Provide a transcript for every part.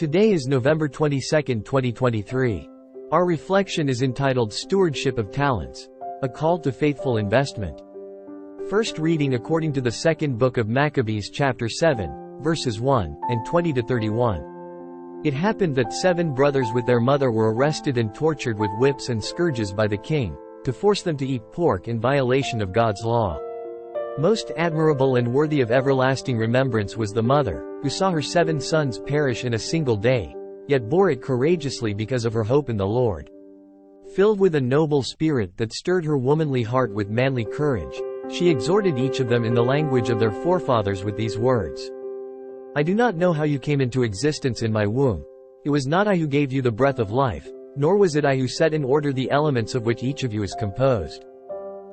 Today is November 22, 2023. Our reflection is entitled Stewardship of Talents, a call to faithful investment. First reading according to the second book of Maccabees chapter 7, verses 1 and 20 to 31. It happened that 7 brothers with their mother were arrested and tortured with whips and scourges by the king, to force them to eat pork in violation of God's law. Most admirable and worthy of everlasting remembrance was the mother, who saw her 7 sons perish in a single day, yet bore it courageously because of her hope in the Lord. Filled with a noble spirit that stirred her womanly heart with manly courage, she exhorted each of them in the language of their forefathers with these words. I do not know how you came into existence in my womb. It was not I who gave you the breath of life, nor was it I who set in order the elements of which each of you is composed.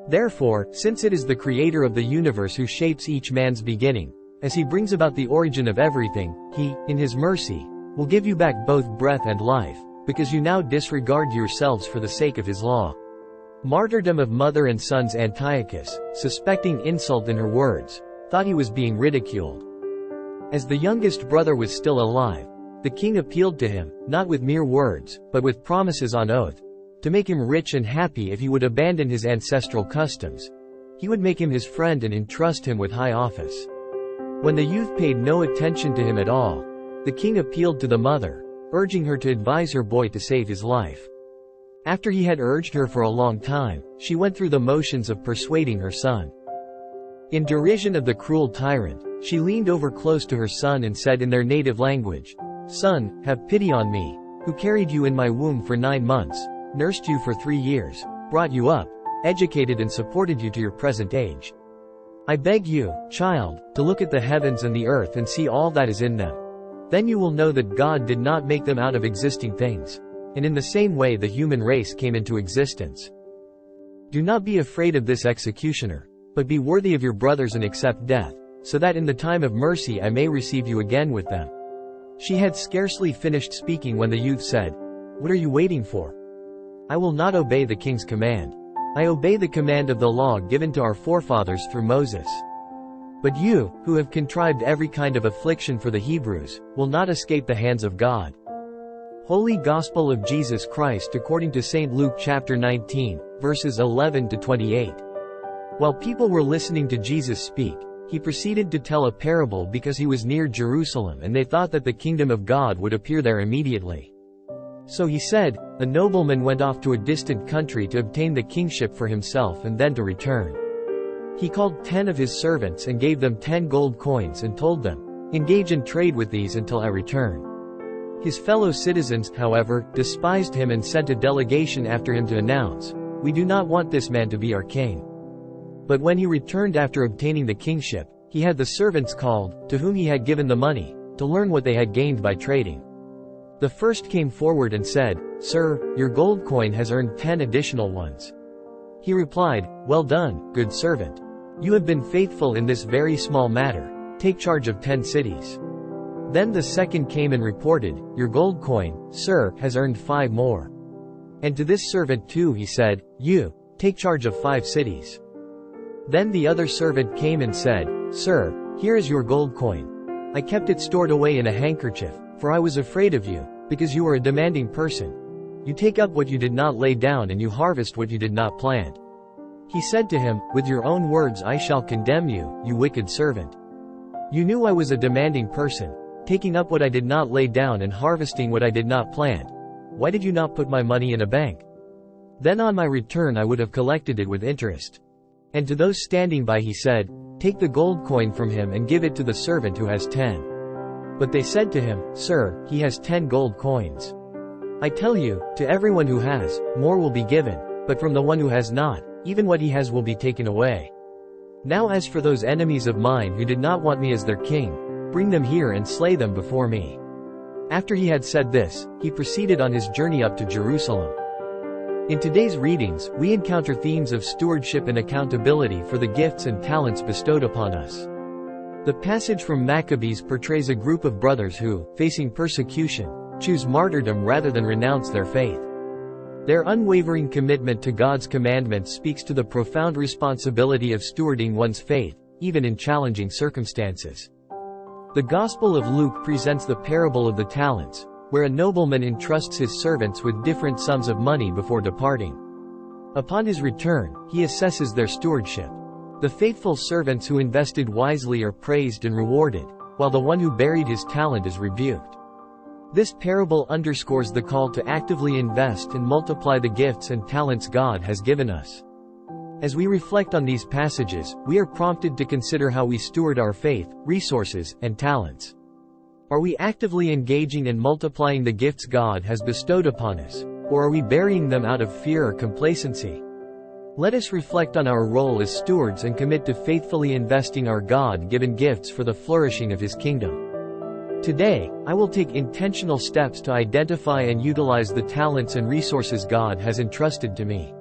Therefore, since it is the Creator of the universe who shapes each man's beginning, as he brings about the origin of everything, he, in his mercy, will give you back both breath and life, because you now disregard yourselves for the sake of his law. Martyrdom of mother and sons. Antiochus, suspecting insult in her words, thought he was being ridiculed. As the youngest brother was still alive, the king appealed to him, not with mere words, but with promises on oath, to make him rich and happy if he would abandon his ancestral customs. He would make him his friend and entrust him with high office. When the youth paid no attention to him at all, the king appealed to the mother, urging her to advise her boy to save his life. After he had urged her for a long time, she went through the motions of persuading her son. In derision of the cruel tyrant, she leaned over close to her son and said in their native language, Son, have pity on me, who carried you in my womb for 9 months, nursed you for 3 years, brought you up, educated and supported you to your present age. I beg you, child, to look at the heavens and the earth and see all that is in them. Then you will know that God did not make them out of existing things, and in the same way the human race came into existence. Do not be afraid of this executioner, but be worthy of your brothers and accept death, so that in the time of mercy I may receive you again with them. She had scarcely finished speaking when the youth said, What are you waiting for? I will not obey the king's command. I obey the command of the law given to our forefathers through Moses. But you, who have contrived every kind of affliction for the Hebrews, will not escape the hands of God. Holy Gospel of Jesus Christ according to St. Luke chapter 19, verses 11 to 28. While people were listening to Jesus speak, he proceeded to tell a parable because he was near Jerusalem and they thought that the kingdom of God would appear there immediately. So he said, a nobleman went off to a distant country to obtain the kingship for himself and then to return. He called 10 of his servants and gave them 10 gold coins and told them, Engage in trade with these until I return. His fellow citizens, however, despised him and sent a delegation after him to announce, We do not want this man to be our king. But when he returned after obtaining the kingship, he had the servants called, to whom he had given the money, to learn what they had gained by trading. The first came forward and said, Sir, your gold coin has earned 10 additional ones. He replied, Well done, good servant. You have been faithful in this very small matter. Take charge of 10 cities. Then the second came and reported, Your gold coin, sir, has earned 5 more. And to this servant too he said, You, take charge of 5 cities. Then the other servant came and said, Sir, here is your gold coin. I kept it stored away in a handkerchief, for I was afraid of you, because you are a demanding person. You take up what you did not lay down and you harvest what you did not plant. He said to him, With your own words I shall condemn you, you wicked servant. You knew I was a demanding person, taking up what I did not lay down and harvesting what I did not plant. Why did you not put my money in a bank? Then on my return I would have collected it with interest. And to those standing by he said, Take the gold coin from him and give it to the servant who has 10. But they said to him, Sir, he has 10 gold coins. I tell you, to everyone who has, more will be given, but from the one who has not, even what he has will be taken away. Now as for those enemies of mine who did not want me as their king, bring them here and slay them before me. After he had said this, he proceeded on his journey up to Jerusalem. In today's readings, we encounter themes of stewardship and accountability for the gifts and talents bestowed upon us. The passage from Maccabees portrays a group of brothers who, facing persecution, choose martyrdom rather than renounce their faith. Their unwavering commitment to God's commandments speaks to the profound responsibility of stewarding one's faith, even in challenging circumstances. The Gospel of Luke presents the parable of the talents, where a nobleman entrusts his servants with different sums of money before departing. Upon his return, he assesses their stewardship. The faithful servants who invested wisely are praised and rewarded, while the one who buried his talent is rebuked. This parable underscores the call to actively invest and multiply the gifts and talents God has given us. As we reflect on these passages, we are prompted to consider how we steward our faith, resources, and talents. Are we actively engaging and multiplying the gifts God has bestowed upon us, or are we burying them out of fear or complacency? Let us reflect on our role as stewards and commit to faithfully investing our God-given gifts for the flourishing of His kingdom. Today, I will take intentional steps to identify and utilize the talents and resources God has entrusted to me.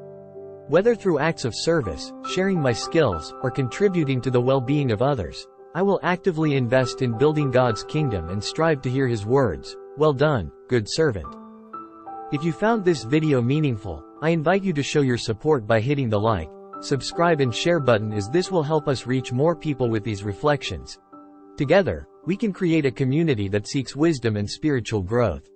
Whether through acts of service, sharing my skills, or contributing to the well-being of others, I will actively invest in building God's kingdom and strive to hear His words, "Well done, good servant." If you found this video meaningful, I invite you to show your support by hitting the like, subscribe and share button, as this will help us reach more people with these reflections. Together, we can create a community that seeks wisdom and spiritual growth.